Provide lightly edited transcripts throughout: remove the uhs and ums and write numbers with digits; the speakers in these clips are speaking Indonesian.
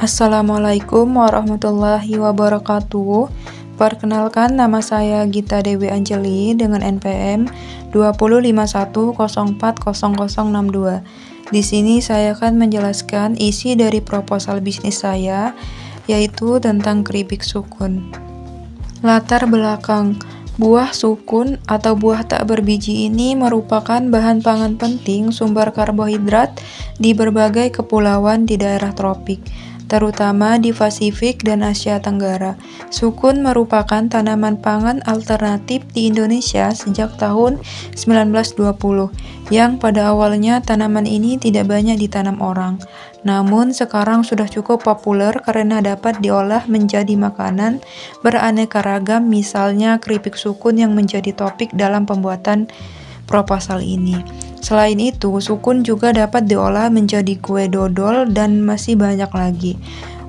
Assalamualaikum warahmatullahi wabarakatuh. Perkenalkan, nama saya Gita Dewi Anjeli dengan NPM 2051040062. Di sini saya akan menjelaskan isi dari proposal bisnis saya, yaitu tentang keripik sukun. Latar belakang: buah sukun atau buah tak berbiji ini merupakan bahan pangan penting sumber karbohidrat di berbagai kepulauan di daerah tropik, terutama di Pasifik dan Asia Tenggara. Sukun merupakan tanaman pangan alternatif di Indonesia sejak tahun 1920, yang pada awalnya tanaman ini tidak banyak ditanam orang. Namun sekarang sudah cukup populer karena dapat diolah menjadi makanan beraneka ragam, misalnya keripik sukun yang menjadi topik dalam pembuatan proposal ini. Selain itu, sukun juga dapat diolah menjadi kue dodol dan masih banyak lagi.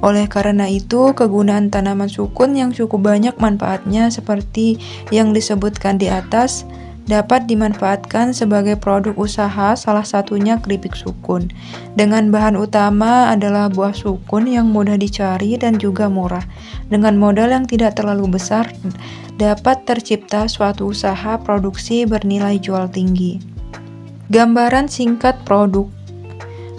Oleh karena itu, kegunaan tanaman sukun yang cukup banyak manfaatnya seperti yang disebutkan di atas dapat dimanfaatkan sebagai produk usaha, salah satunya keripik sukun. Dengan bahan utama adalah buah sukun yang mudah dicari dan juga murah. Dengan modal yang tidak terlalu besar, dapat tercipta suatu usaha produksi bernilai jual tinggi. Gambaran singkat produk.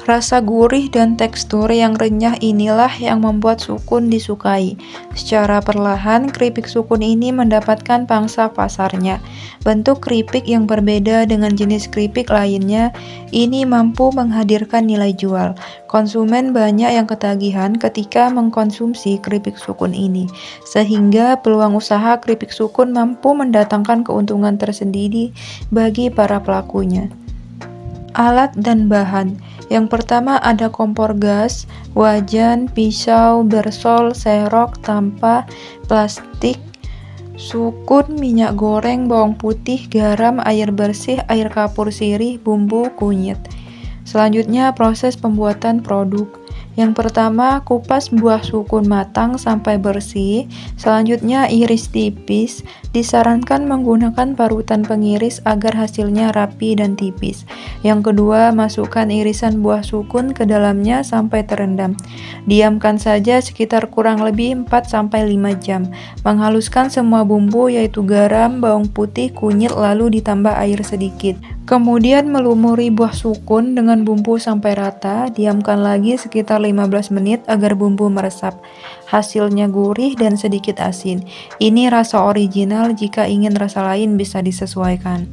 Rasa gurih dan tekstur yang renyah inilah yang membuat sukun disukai. Secara perlahan, keripik sukun ini mendapatkan pangsa pasarnya. Bentuk keripik yang berbeda dengan jenis keripik lainnya, ini mampu menghadirkan nilai jual. Konsumen banyak yang ketagihan ketika mengkonsumsi keripik sukun ini, sehingga peluang usaha keripik sukun mampu mendatangkan keuntungan tersendiri bagi para pelakunya. Alat dan bahan. Yang pertama ada kompor gas, wajan, pisau, bersol, serok, tampa, plastik, sukun, minyak goreng, bawang putih, garam, air bersih, air kapur sirih, bumbu, kunyit. Selanjutnya proses pembuatan produk. Yang pertama, kupas buah sukun matang sampai bersih. Selanjutnya, iris tipis. Disarankan menggunakan parutan pengiris agar hasilnya rapi dan tipis. Yang kedua, masukkan irisan buah sukun ke dalamnya sampai terendam. Diamkan saja sekitar kurang lebih 4-5 jam. Menghaluskan semua bumbu yaitu garam, bawang putih, kunyit, lalu ditambah air sedikit. Kemudian melumuri buah sukun dengan bumbu sampai rata. Diamkan lagi sekitar 15 menit agar bumbu meresap. Hasilnya gurih dan sedikit asin. Ini rasa original, jika ingin rasa lain bisa disesuaikan.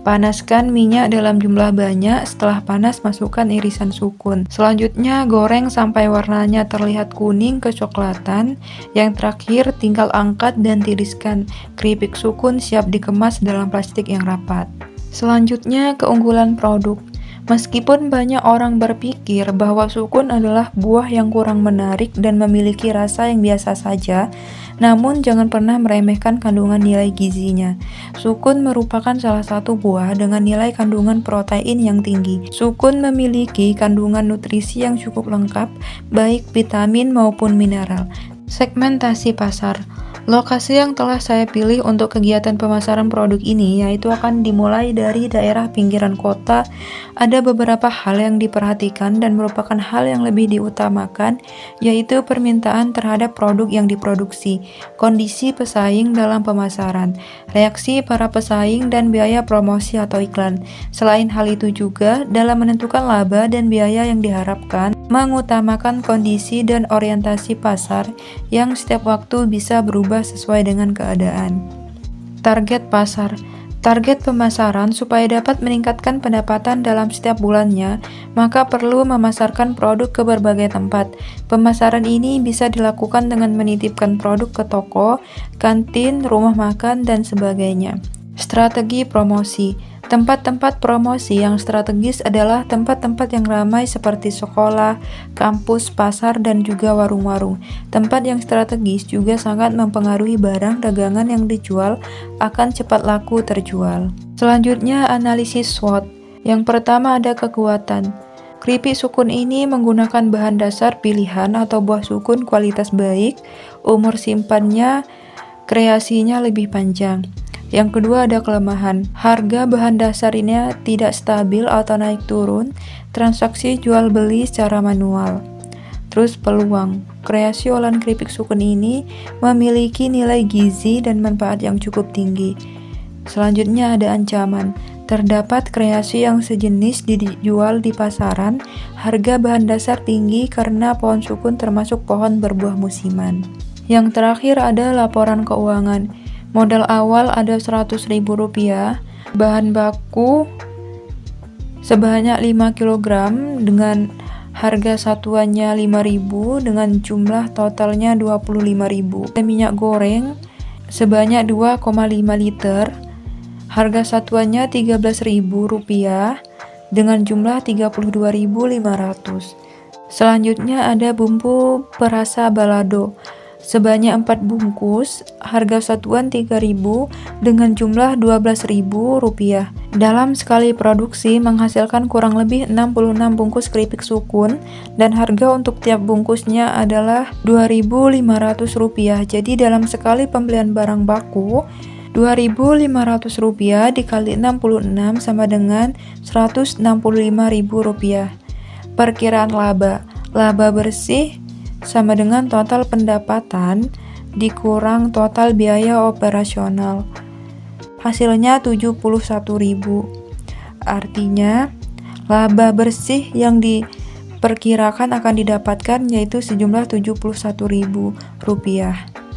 Panaskan minyak dalam jumlah banyak. Setelah panas, masukkan irisan sukun. Selanjutnya goreng sampai warnanya terlihat kuning kecoklatan. Yang terakhir tinggal angkat dan tiriskan. Keripik sukun siap dikemas dalam plastik yang rapat. Selanjutnya, keunggulan produk. Meskipun banyak orang berpikir bahwa sukun adalah buah yang kurang menarik dan memiliki rasa yang biasa saja, namun jangan pernah meremehkan kandungan nilai gizinya. Sukun merupakan salah satu buah dengan nilai kandungan protein yang tinggi. Sukun memiliki kandungan nutrisi yang cukup lengkap, baik vitamin maupun mineral. Segmentasi pasar. Lokasi yang telah saya pilih untuk kegiatan pemasaran produk ini yaitu akan dimulai dari daerah pinggiran kota. Ada beberapa hal yang diperhatikan dan merupakan hal yang lebih diutamakan, yaitu permintaan terhadap produk yang diproduksi, kondisi pesaing dalam pemasaran, reaksi para pesaing, dan biaya promosi atau iklan. Selain hal itu juga, dalam menentukan laba dan biaya yang diharapkan, mengutamakan kondisi dan orientasi pasar yang setiap waktu bisa berubah sesuai dengan keadaan. Target pasar. Target pemasaran. Supaya dapat meningkatkan pendapatan dalam setiap bulannya, maka perlu memasarkan produk ke berbagai tempat. Pemasaran ini bisa dilakukan dengan menitipkan produk ke toko, kantin, rumah makan, dan sebagainya. Strategi promosi. Tempat-tempat promosi yang strategis adalah tempat-tempat yang ramai seperti sekolah, kampus, pasar, dan juga warung-warung. Tempat yang strategis juga sangat mempengaruhi barang dagangan yang dijual akan cepat laku terjual. Selanjutnya, analisis SWOT. Yang pertama ada kekuatan. Keripik sukun ini menggunakan bahan dasar pilihan atau buah sukun kualitas baik, umur simpannya, kreasinya lebih panjang. Yang kedua ada kelemahan. Harga bahan dasar ini tidak stabil atau naik turun, transaksi jual beli secara manual. Terus peluang. Kreasi olahan keripik sukun ini memiliki nilai gizi dan manfaat yang cukup tinggi. Selanjutnya ada ancaman. Terdapat kreasi yang sejenis dijual di pasaran, harga bahan dasar tinggi karena pohon sukun termasuk pohon berbuah musiman. Yang terakhir ada laporan keuangan. Modal awal ada Rp100.000, bahan baku sebanyak 5 kg dengan harga satuannya 5.000 dengan jumlah totalnya 25.000. Minyak goreng sebanyak 2,5 liter, harga satuannya Rp13.000 dengan jumlah 32.500. Selanjutnya ada bumbu perasa balado sebanyak 4 bungkus, harga satuan 3.000 dengan jumlah Rp12.000. Dalam sekali produksi menghasilkan kurang lebih 66 bungkus keripik sukun dan harga untuk tiap bungkusnya adalah Rp2.500. Jadi dalam sekali pembelian barang baku Rp2.500 dikali 66 sama dengan Rp165.000. Perkiraan laba. Laba bersih sama dengan total pendapatan dikurang total biaya operasional. Hasilnya Rp71.000. Artinya, laba bersih yang diperkirakan akan didapatkan yaitu sejumlah Rp71.000.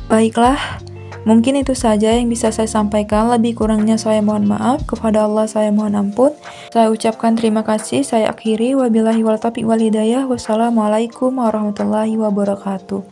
Baiklah, mungkin itu saja yang bisa saya sampaikan. Lebih kurangnya saya mohon maaf. Kepada Allah saya mohon ampun. Saya ucapkan terima kasih. Saya akhiri. Wabillahi wal taufiq wal hidayah. Wassalamualaikum warahmatullahi wabarakatuh.